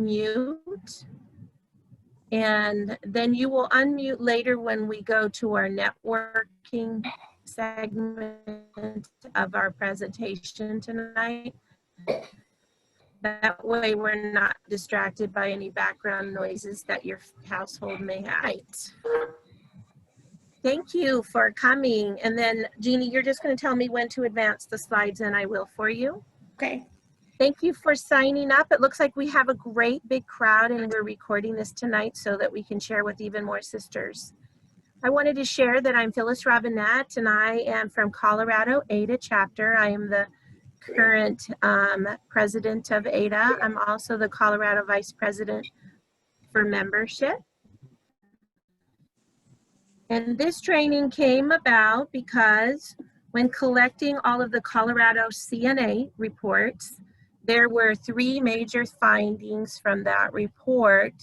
mute, and then you will unmute later when we go to our networking segment of our presentation tonight. That way we're not distracted by any background noises that your household may have. Thank you for coming. And then Jeannie, you're just going to tell me when to advance the slides and I will for you. Okay. Thank you for signing up. It looks like we have a great big crowd and we're recording this tonight so that we can share with even more sisters. I wanted to share that I'm Phyllis Robinette and I am from Colorado ADA chapter. I am the current president of ADA. I'm also the Colorado vice president for membership. And this training came about because when collecting all of the Colorado CNA reports, there were 3 major findings from that report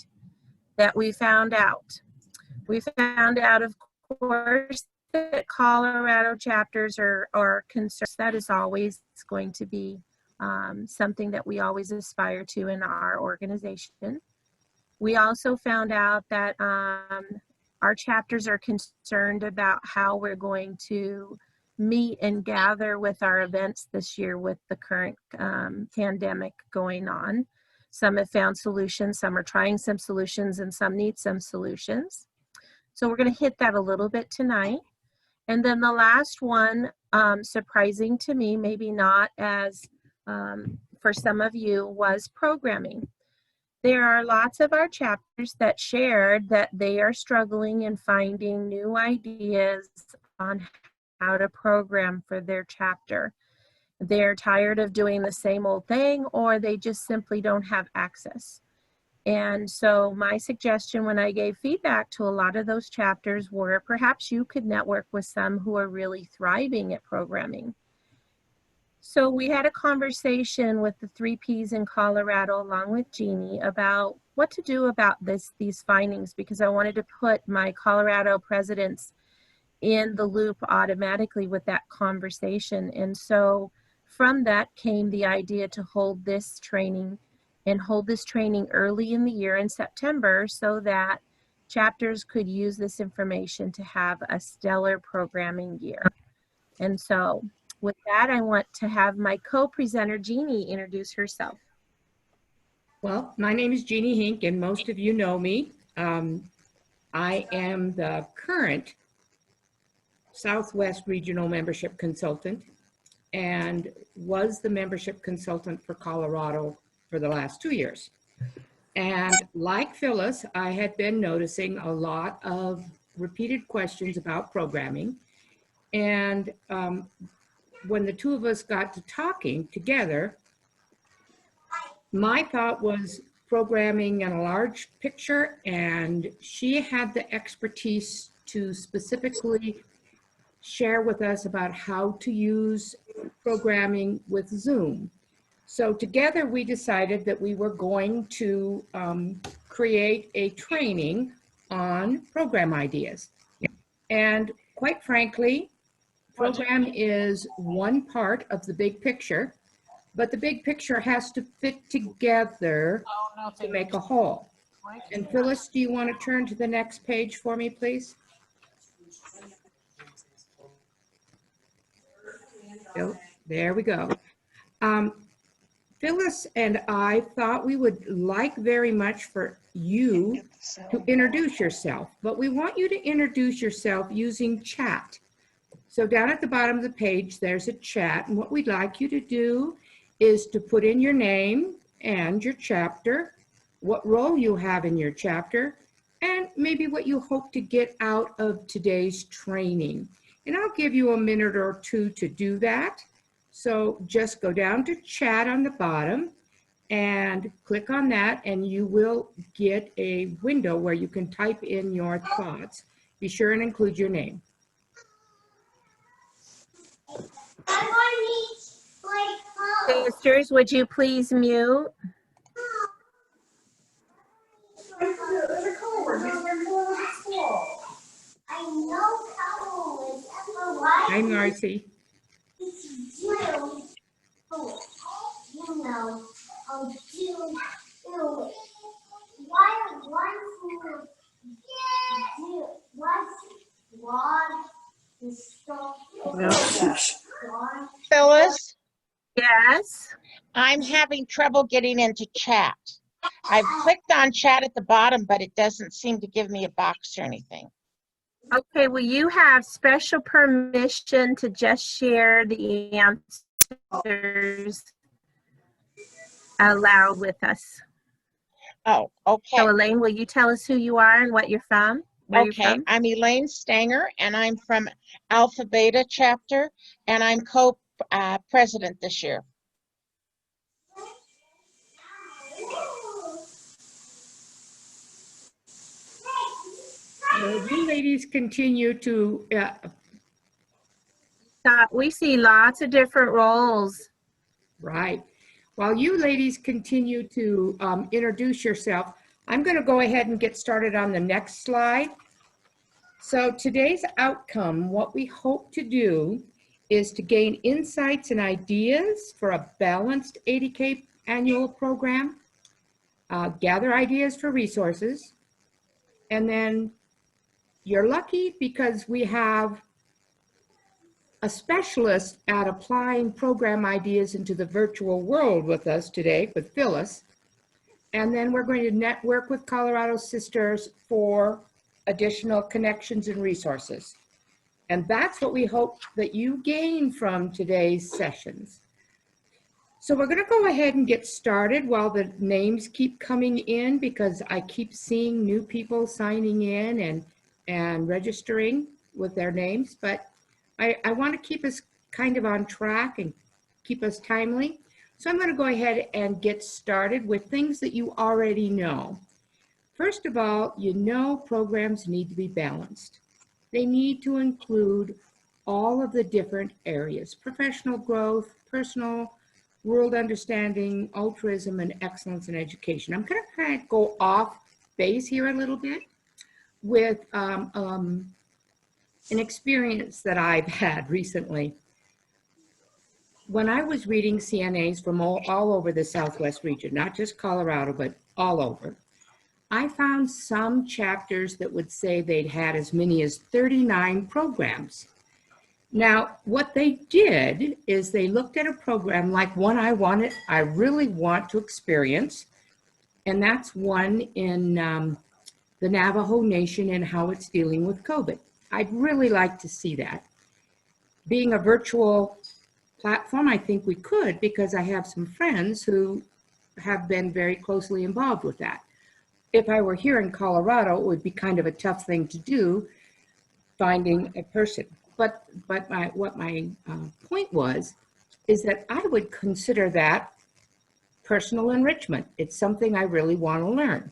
that we found out. We found out, of course, that Colorado chapters are concerned. That is always going to be something that we always aspire to in our organization. We also found out that our chapters are concerned about how we're going to meet and gather with our events this year with the current pandemic going on. Some have found solutions, some are trying some solutions, and some need some solutions. So we're going to hit that a little bit tonight. And then the last one, surprising to me, maybe not as for some of you, was programming. There are lots of our chapters that shared that they are struggling in finding new ideas on how to program for their chapter. They're tired of doing the same old thing, or they just simply don't have access. And so my suggestion when I gave feedback to a lot of those chapters were perhaps you could network with some who are really thriving at programming. So we had a conversation with the 3 Ps in Colorado along with Jeannie about what to do about these findings, because I wanted to put my Colorado presidents in the loop automatically with that conversation. And so from that came the idea to hold this training and hold this training early in the year in September so that chapters could use this information to have a stellar programming year. And so with that, I want to have my co-presenter, Jeannie, introduce herself. Well, my name is Jeannie Hink, and most of you know me. I am the current Southwest Regional Membership Consultant and was the membership consultant for Colorado for the last 2 years. And like Phyllis, I had been noticing a lot of repeated questions about programming. And when the 2 of us got to talking together, my thought was programming in a large picture, and she had the expertise to specifically share with us about how to use programming with Zoom. So together we decided that we were going to create a training on program ideas. And quite frankly, program is one part of the big picture, but the big picture has to fit together to make a whole. And Phyllis, do you want to turn to the next page for me, please? There we go. Phyllis and I thought we would like very much for you to introduce yourself, but we want you to introduce yourself using chat. So down at the bottom of the page, there's a chat, and what we'd like you to do is to put in your name and your chapter, what role you have in your chapter, and maybe what you hope to get out of today's training. And I'll give you a minute or 2 to do that. So just go down to chat on the bottom and click on that, and you will get a window where you can type in your thoughts. Be sure and include your name. Sisters, would you please mute? Hi, Marcy. Phyllis, Yes. I'm having trouble getting into chat. I've clicked on chat at the bottom, but it doesn't seem to give me a box or anything. Okay, well, you have special permission to just share the answers aloud with us. Oh, okay. So Elaine, will you tell us who you are and what you're from? Where you're Okay, from? I'm Elaine Stanger, and I'm from Alpha Beta chapter, and I'm co-president this year. You ladies continue to, We see lots of different roles. right. While you ladies continue to introduce yourself, I'm going to go ahead and get started on the next slide. So today's outcome, what we hope to do is to gain insights and ideas for a balanced 80K annual program, gather ideas for resources, and then you're lucky because we have a specialist at applying program ideas into the virtual world with us today, with Phyllis. And then we're going to network with Colorado Sisters for additional connections and resources. And that's what we hope that you gain from today's sessions. So we're going to go ahead and get started while the names keep coming in, because I keep seeing new people signing in and registering with their names. But I want to keep us kind of on track and keep us timely. So I'm going to go ahead and get started with things that you already know. First of all, you know programs need to be balanced. They need to include all of the different areas: professional growth, personal, world understanding, altruism, and excellence in education. I'm going to kind of go off base here a little bit with an experience that I've had recently. When I was reading CNAs from all over the Southwest region, not just Colorado, but all over, I found some chapters that would say they'd had as many as 39 programs. Now, what they did is they looked at a program like one I really want to experience, and that's one in the Navajo Nation and how it's dealing with COVID. I'd really like to see that. Being a virtual platform, I think we could, because I have some friends who have been very closely involved with that. If I were here in Colorado, it would be kind of a tough thing to do, finding a person. But what my point was, is that I would consider that personal enrichment. It's something I really want to learn.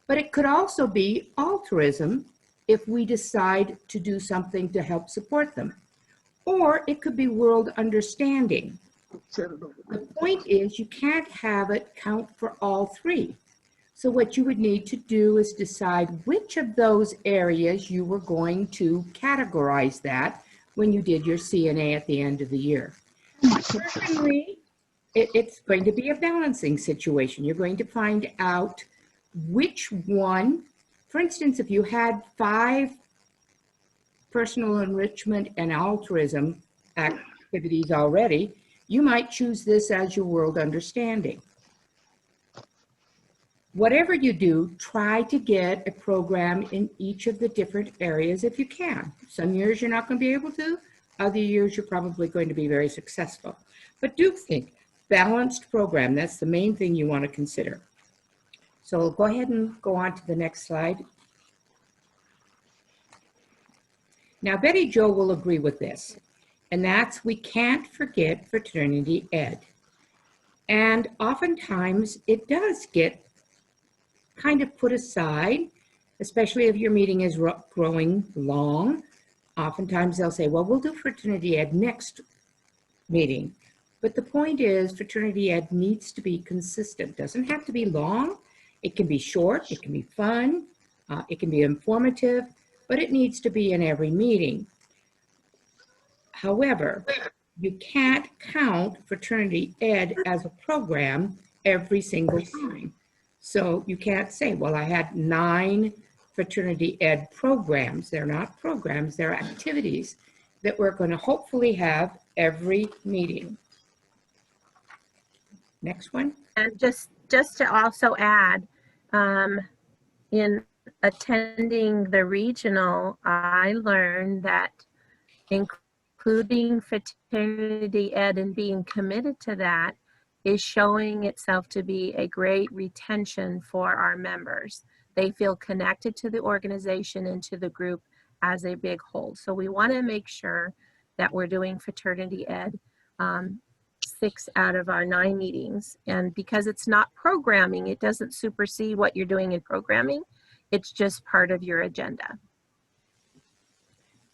But it could also be altruism if we decide to do something to help support them. Or it could be world understanding. The point is, you can't have it count for all three. So what you would need to do is decide which of those areas you were going to categorize that when you did your CNA at the end of the year. Certainly, it's going to be a balancing situation. You're going to find out which one. For instance, if you had 5 personal enrichment and altruism activities already, you might choose this as your world understanding. Whatever you do, try to get a program in each of the different areas if you can. Some years you're not going to be able to, other years you're probably going to be very successful. But do think, balanced program, that's the main thing you want to consider. So we'll go ahead and go on to the next slide. Now, Betty Jo will agree with this, and that's we can't forget fraternity ed. And oftentimes it does get kind of put aside, especially if your meeting is growing long. Oftentimes they'll say, well, we'll do fraternity ed next meeting. But the point is, fraternity ed needs to be consistent. Doesn't have to be long. It can be short, it can be fun, it can be informative, but it needs to be in every meeting. However, you can't count fraternity ed as a program every single time. So you can't say, well, I had 9 fraternity ed programs. They're not programs, they're activities that we're going to hopefully have every meeting. Next one. And just to also add, in attending the regional, I learned that including fraternity ed and being committed to that is showing itself to be a great retention for our members. They feel connected to the organization and to the group as a big whole. So we want to make sure that we're doing fraternity ed 6 out of our 9 meetings. And because it's not programming, it doesn't supersede what you're doing in programming. It's just part of your agenda.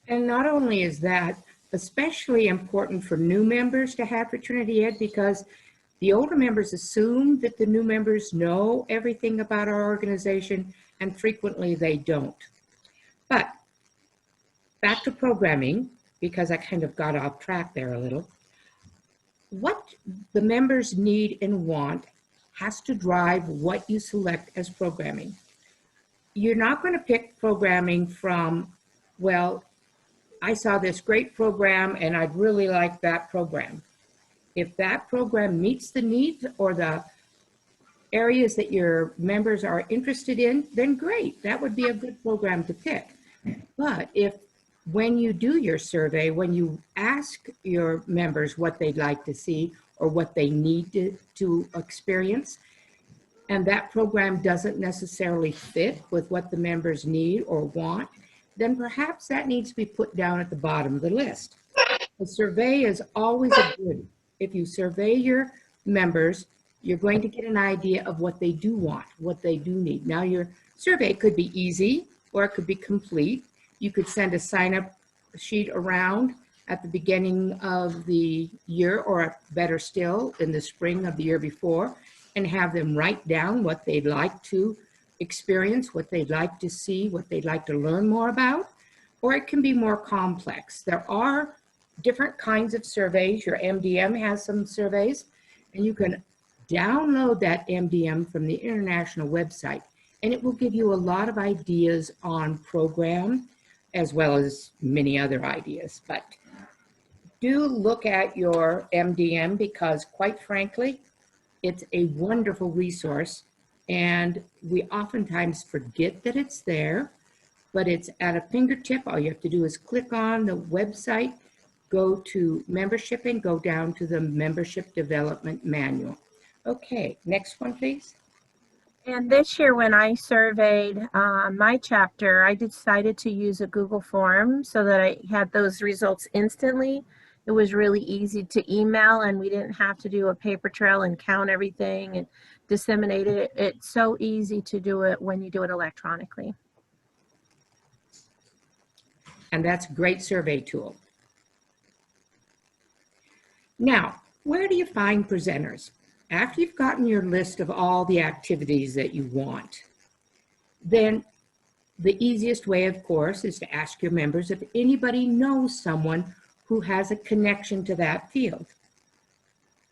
And not only is that especially important for new members to have fraternity ed, because the older members assume that the new members know everything about our organization, and frequently they don't. But back to programming, because I kind of got off track there a little. What the members need and want has to drive what you select as programming. You're not going to pick programming from, well, I saw this great program and I'd really like that program. If that program meets the needs or the areas that your members are interested in, then great, that would be a good program to pick. But if when you do your survey, when you ask your members what they'd like to see or what they need to experience, and that program doesn't necessarily fit with what the members need or want, then perhaps that needs to be put down at the bottom of the list. A survey is always a good. If you survey your members, you're going to get an idea of what they do want, what they do need. Now, your survey could be easy or it could be complete. You could send a sign-up sheet around at the beginning of the year, or better still, in the spring of the year before, and have them write down what they'd like to experience, what they'd like to see, what they'd like to learn more about. Or it can be more complex. There are different kinds of surveys. Your MDM has some surveys, and you can download that MDM from the international website, and it will give you a lot of ideas on program, as well as many other ideas. But do look at your MDM, because quite frankly, it's a wonderful resource, and we oftentimes forget that it's there, but it's at a fingertip. All you have to do is click on the website, go to membership, and go down to the membership development manual. Okay, next one, please. And this year, when I surveyed my chapter, I decided to use a Google form so that I had those results instantly. It was really easy to email, and we didn't have to do a paper trail and count everything and disseminate it. It's so easy to do it when you do it electronically. And that's a great survey tool. Now, where do you find presenters? After you've gotten your list of all the activities that you want, then the easiest way, of course, is to ask your members if anybody knows someone who has a connection to that field.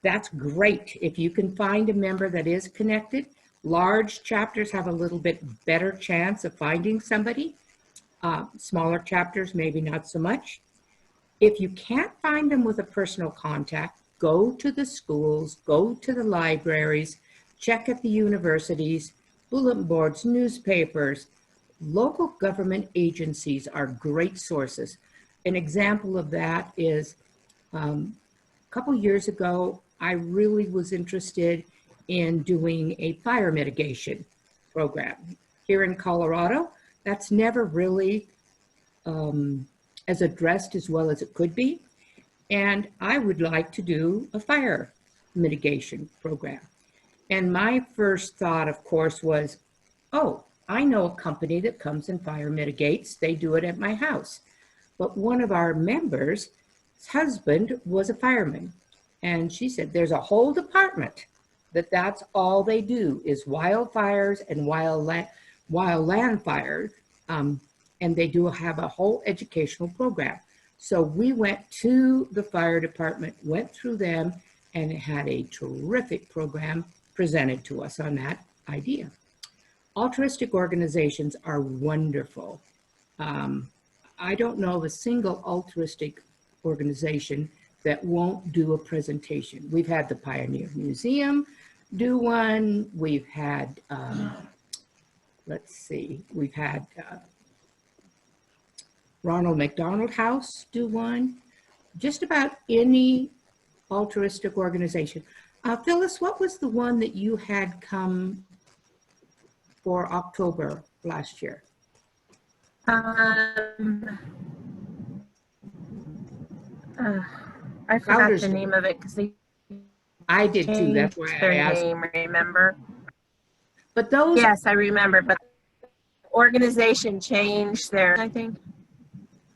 That's great. If you can find a member that is connected, large chapters have a little bit better chance of finding somebody. Smaller chapters, maybe not so much. If you can't find them with a personal contact, go to the schools, go to the libraries, check at the universities, bulletin boards, newspapers. Local government agencies are great sources. An example of that is a couple years ago, I really was interested in doing a fire mitigation program. Here in Colorado, that's never really as addressed as well as it could be. And I would like to do a fire mitigation program. And my first thought, of course, was, oh, I know a company that comes and fire mitigates. They do it at my house. But one of our members' husband was a fireman. And she said, there's a whole department that's all they do is wildfires and wildland fires. And they do have a whole educational program. So we went to the fire department, went through them, and had a terrific program presented to us on that idea. Altruistic organizations are wonderful. I don't know of a single altruistic organization that won't do a presentation. We've had the Pioneer Museum do one. We've had, let's see, we've had Ronald McDonald House do one. Just about any altruistic organization. Phyllis, what was the one that you had come for October last year? I forgot the name of it because they I did too. That's why changed their I asked. name, remember? But those, Yes, I remember, but the organization changed their, I think.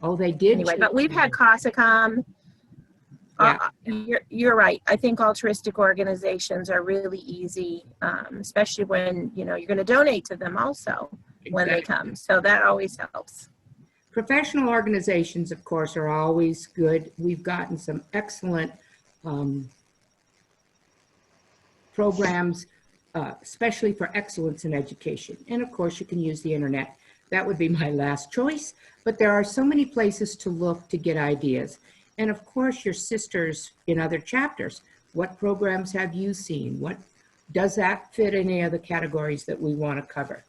oh, they did. Anyway, change but we've had CASACOM. Yeah. You're right. I think altruistic organizations are really easy, especially when, you know, you're going to donate to them also when they come. So that always helps. Professional organizations, of course, are always good. We've gotten some excellent programs, especially for excellence in education. And of course, you can use the internet. That would be my last choice. But there are so many places to look to get ideas. And of course, your sisters in other chapters. What programs have you seen? What does that fit any of the categories that we want to cover?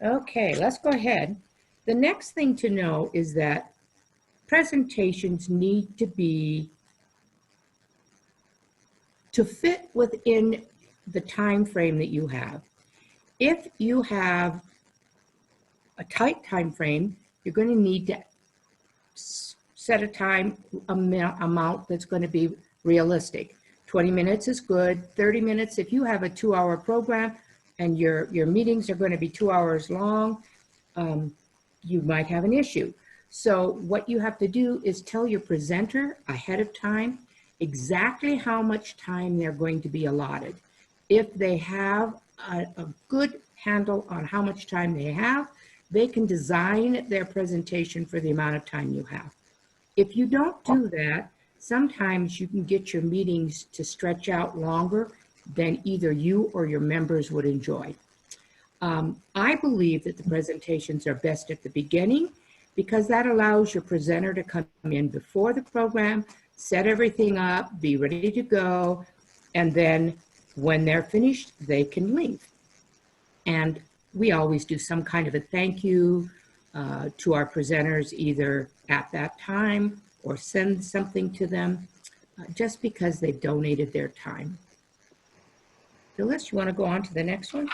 Okay, let's go ahead. The next thing to know is that presentations need to be to fit within the time frame that you have. If you have a tight time frame, you're going to need to set a time amount that's going to be realistic. 20 minutes is good. 30 minutes, if you have a 2-hour program and your meetings are going to be 2 hours long, you might have an issue. So what you have to do is tell your presenter ahead of time exactly how much time they're going to be allotted. If they have a good handle on how much time they have, they can design their presentation for the amount of time you have. If you don't do that, sometimes you can get your meetings to stretch out longer than either you or your members would enjoy. I believe that the presentations are best at the beginning because that allows your presenter to come in before the program, set everything up, be ready to go, and then when they're finished, they can leave. And we always do some kind of a thank you to our presenters either at that time or send something to them just because they've donated their time. Phyllis, you want to go on to the next one?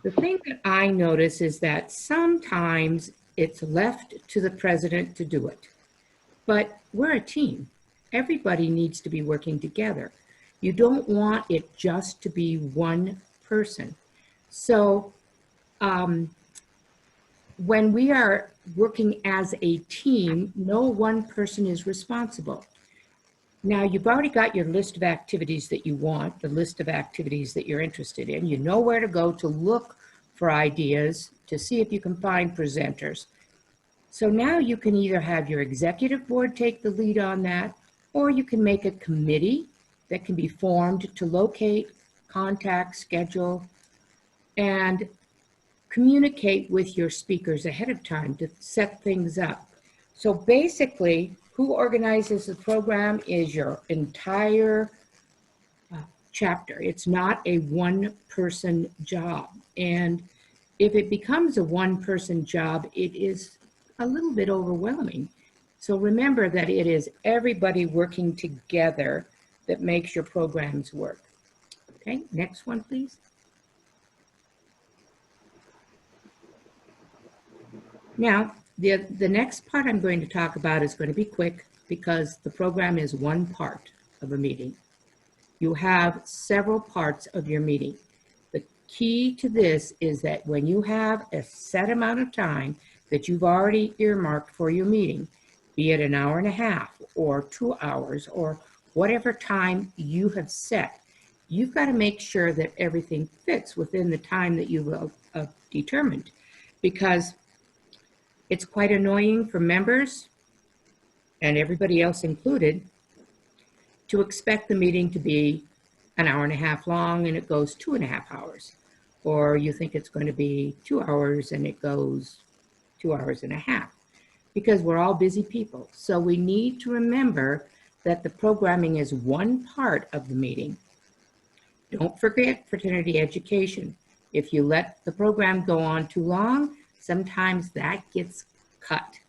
The thing that I notice is that sometimes it's left to the president to do it, but we're a team. Everybody needs to be working together. You don't want it just to be one person. So when we are working as a team, no one person is responsible. Now, you've already got your list of activities that you want, the list of activities that you're interested in. You know where to go to look for ideas, to see if you can find presenters. So now you can either have your executive board take the lead on that, or you can make a committee that can be formed to locate, contact, schedule, and communicate with your speakers ahead of time to set things up. So basically, who organizes the program is your entire chapter. It's not a one-person job. And if it becomes a one-person job, it is a little bit overwhelming. So remember that it is everybody working together that makes your programs work. Okay, next one, please. Now, the next part I'm going to talk about is going to be quick because the program is one part of a meeting. You have several parts of your meeting. The key to this is that when you have a set amount of time that you've already earmarked for your meeting, be it an hour and a half or 2 hours or whatever time you have set, you've got to make sure that everything fits within the time that you've determined, because it's quite annoying for members and everybody else included to expect the meeting to be an hour and a half long and it goes 2.5 hours. Or you think it's going to be 2 hours and it goes 2.5 hours, because we're all busy people. So we need to remember that the programming is one part of the meeting. Don't forget fraternity education. If you let the program go on too long, sometimes that gets cut.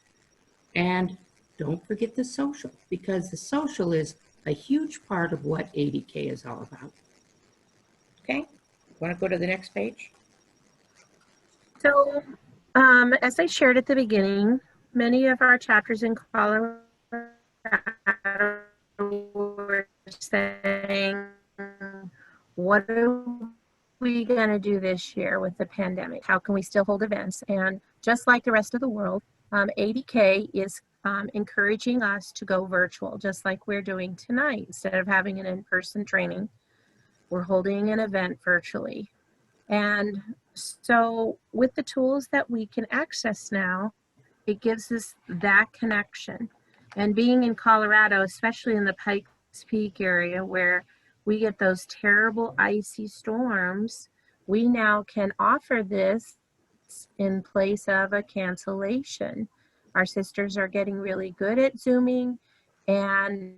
And don't forget the social, because the social is a huge part of what ADK is all about. Okay, want to go to the next page? So, as I shared at the beginning, many of our chapters in Colorado were saying, what are we going to do this year with the pandemic? How can we still hold events? And just like the rest of the world, ADK is encouraging us to go virtual, just like we're doing tonight. Instead of having an in-person training, we're holding an event virtually. And so with the tools that we can access now, it gives us that connection. And being in Colorado, especially in the Pikes Peak area where we get those terrible icy storms, we now can offer this in place of a cancellation. Our sisters are getting really good at Zooming, and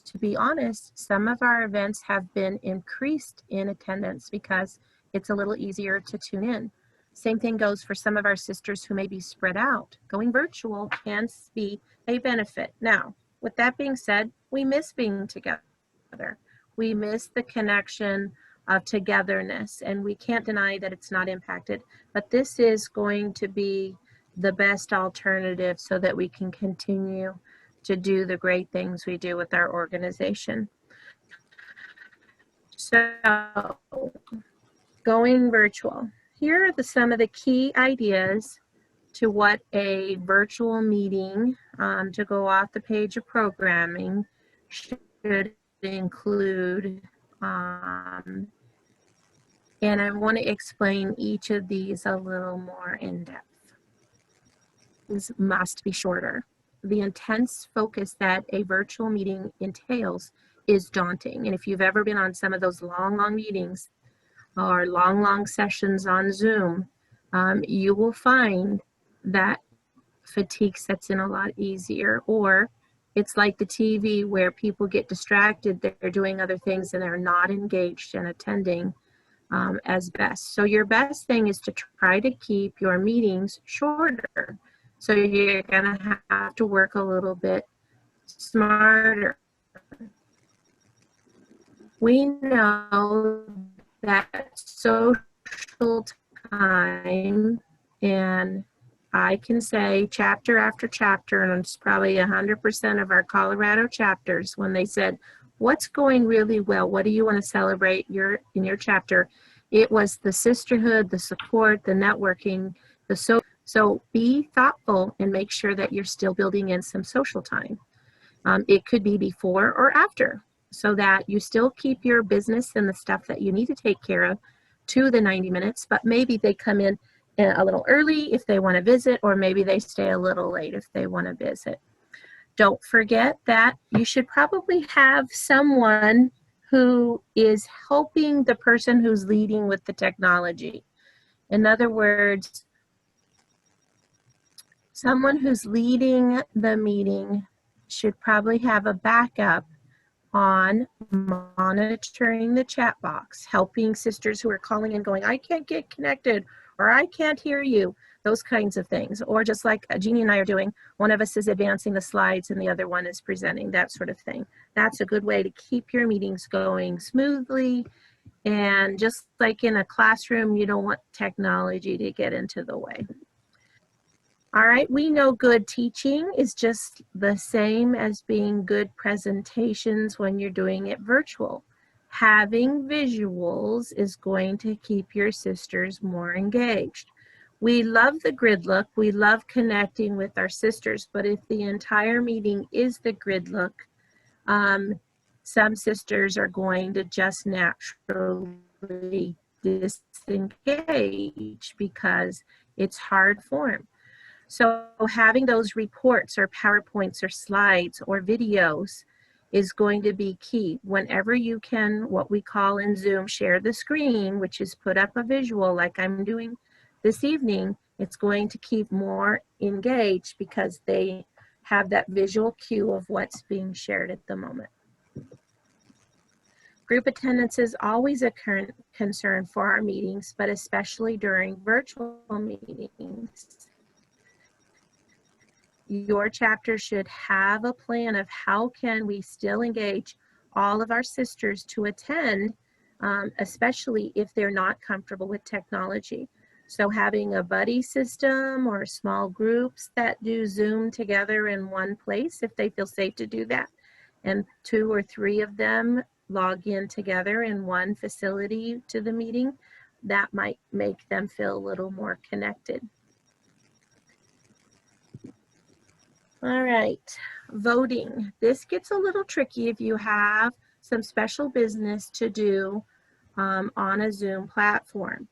to be honest, some of our events have been increased in attendance because it's a little easier to tune in. Same thing goes for some of our sisters who may be spread out. Going virtual can be a benefit. Now, with that being said, we miss being together. We miss the connection of togetherness, and we can't deny that it's not impacted, but this is going to be the best alternative so that we can continue to do the great things we do with our organization. So, going virtual. Here are some of the key ideas to what a virtual meeting, to go off the page of programming, should include. And I want to explain each of these a little more in depth. This must be shorter. The intense focus that a virtual meeting entails is daunting. And if you've ever been on some of those long meetings or long sessions on Zoom, you will find that fatigue sets in a lot easier. Or it's like the TV where people get distracted, they're doing other things and they're not engaged in attending as best. So your best thing is to try to keep your meetings shorter. So you're gonna have to work a little bit smarter. We know that social time, and I can say chapter after chapter, and it's probably 100% of our Colorado chapters, when they said, what's going really well? What do you want to celebrate in your chapter? It was the sisterhood, the support, the networking, so be thoughtful and make sure that you're still building in some social time. It could be before or after, so that you still keep your business and the stuff that you need to take care of to the 90 minutes, but maybe they come in a little early if they want to visit, or maybe they stay a little late if they want to visit. Don't forget that you should probably have someone who is helping the person who's leading with the technology. In other words, someone who's leading the meeting should probably have a backup on monitoring the chat box, helping sisters who are calling and going, I can't get connected, or I can't hear you, those kinds of things. Or just like Jeannie and I are doing, one of us is advancing the slides and the other one is presenting, that sort of thing. That's a good way to keep your meetings going smoothly. And just like in a classroom, you don't want technology to get into the way. All right, we know good teaching is just the same as being good presentations when you're doing it virtual. Having visuals is going to keep your sisters more engaged. We love the grid look, we love connecting with our sisters, but if the entire meeting is the grid look, some sisters are going to just naturally disengage because it's hard form. So having those reports or PowerPoints or slides or videos is going to be key. Whenever you can, what we call in Zoom, share the screen, which is put up a visual like I'm doing this evening, It's going to keep more engaged because they have that visual cue of what's being shared at the moment. Group attendance is always a current concern for our meetings, but especially during virtual meetings. Your chapter should have a plan of how can we still engage all of our sisters to attend, especially if they're not comfortable with technology. So having a buddy system or small groups that do Zoom together in one place, if they feel safe to do that, and 2 or 3 of them log in together in one facility to the meeting, that might make them feel a little more connected. All right, voting. This gets a little tricky if you have some special business to do on a Zoom platform.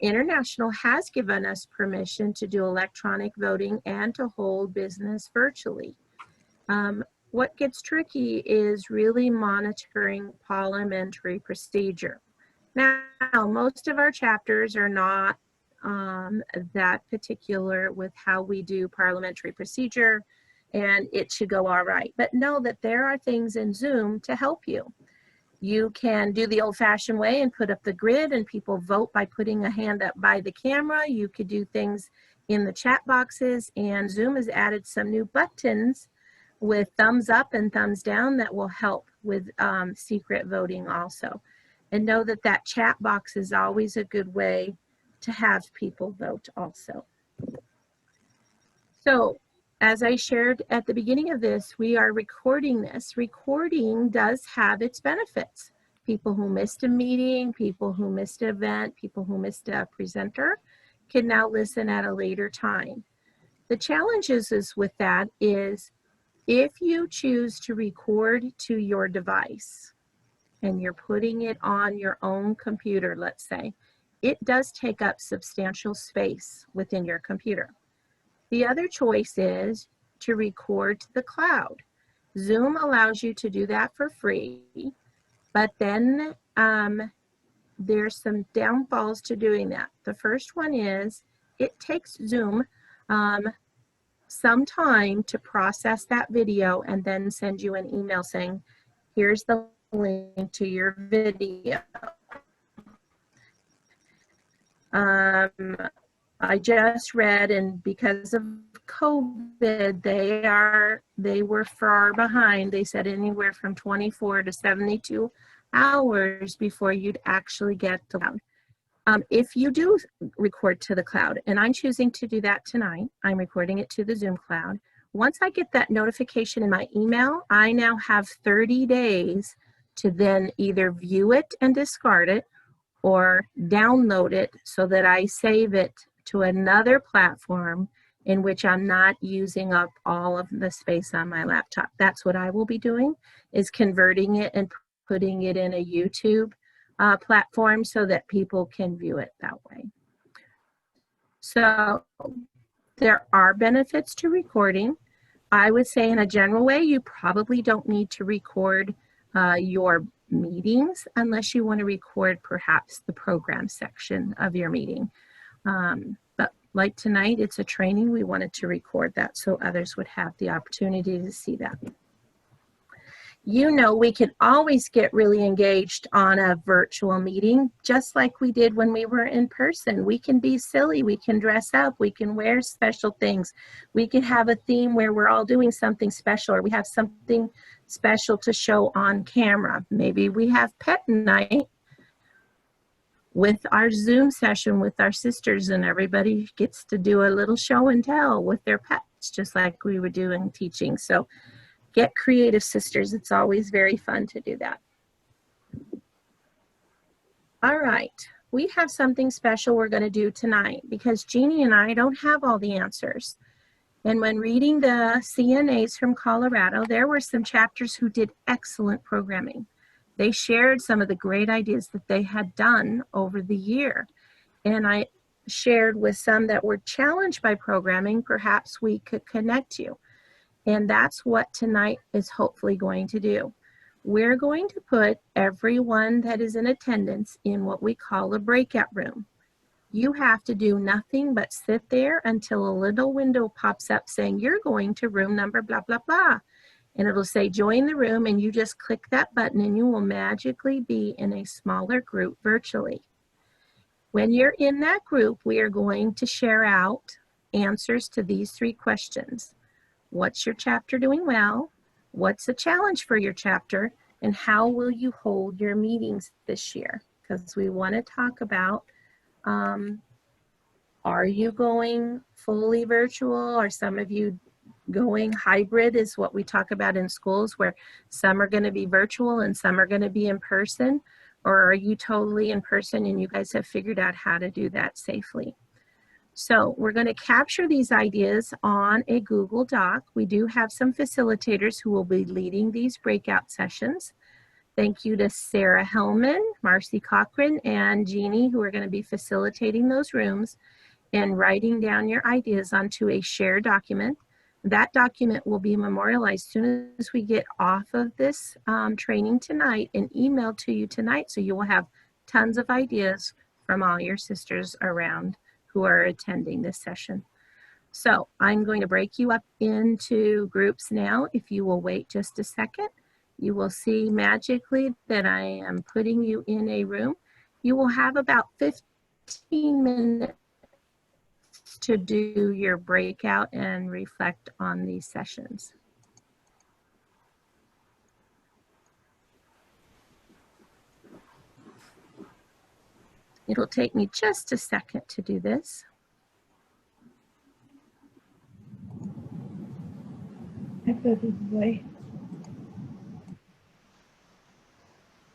International has given us permission to do electronic voting and to hold business virtually. What gets tricky is really monitoring parliamentary procedure. Now, most of our chapters are not that particular with how we do parliamentary procedure, and it should go all right. But know that there are things in Zoom to help you. You can do the old-fashioned way and put up the grid and people vote by putting a hand up by the camera. You could do things in the chat boxes, and Zoom has added some new buttons with thumbs up and thumbs down that will help with secret voting also. And know that that chat box is always a good way to have people vote also. So as I shared at the beginning of this, we are recording this. Recording does have its benefits. People who missed a meeting, people who missed an event, people who missed a presenter can now listen at a later time. The challenges with that is if you choose to record to your device and you're putting it on your own computer, let's say, it does take up substantial space within your computer. The other choice is to record to the cloud. Zoom allows you to do that for free, but then there's some downfalls to doing that. The first one is it takes Zoom some time to process that video and then send you an email saying, here's the link to your video. I just read, and because of COVID, they were far behind. They said anywhere from 24 to 72 hours before you'd actually get the cloud. If you do record to the cloud, and I'm choosing to do that tonight, I'm recording it to the Zoom cloud. Once I get that notification in my email, I now have 30 days to then either view it and discard it or download it so that I save it to another platform in which I'm not using up all of the space on my laptop. That's what I will be doing, is converting it and putting it in a YouTube platform so that people can view it that way. So there are benefits to recording. I would say in a general way, you probably don't need to record your meetings unless you want to record perhaps the program section of your meeting. But like tonight, it's a training. We wanted to record that so others would have the opportunity to see that. You know, we can always get really engaged on a virtual meeting, just like we did when we were in person. We can be silly, we can dress up, we can wear special things. We can have a theme where we're all doing something special, or we have something special to show on camera. Maybe we have pet night with our Zoom session with our sisters, and everybody gets to do a little show and tell with their pets, just like we were doing teaching. So get creative, sisters. It's always very fun to do that. All right, we have something special we're going to do tonight because Jeannie and I don't have all the answers. And when reading the CNAs from Colorado, there were some chapters who did excellent programming. They shared some of the great ideas that they had done over the year. And I shared with some that were challenged by programming, perhaps we could connect you. And that's what tonight is hopefully going to do. We're going to put everyone that is in attendance in what we call a breakout room. You have to do nothing but sit there until a little window pops up saying you're going to room number blah, blah, blah. And it'll say join the room, and you just click that button and you will magically be in a smaller group virtually. When you're in that group, we are going to share out answers to these 3 questions. What's your chapter doing well? What's a challenge for your chapter? And how will you hold your meetings this year? Because we want to talk about, are you going fully virtual? Are some of you going hybrid is what we talk about in schools, where some are going to be virtual and some are going to be in person? Or are you totally in person and you guys have figured out how to do that safely? So we're going to capture these ideas on a Google Doc. We do have some facilitators who will be leading these breakout sessions. Thank you to Sarah Hellman, Marcy Cochran, and Jeannie, who are going to be facilitating those rooms and writing down your ideas onto a shared document. That document will be memorialized as soon as we get off of this training tonight and emailed to you tonight, so you will have tons of ideas from all your sisters around who are attending this session. So I'm going to break you up into groups now. If you will wait just a second, you will see magically that I am putting you in a room. You will have about 15 minutes to do your breakout and reflect on these sessions. It'll take me just a second to do this. Hi, baby boy.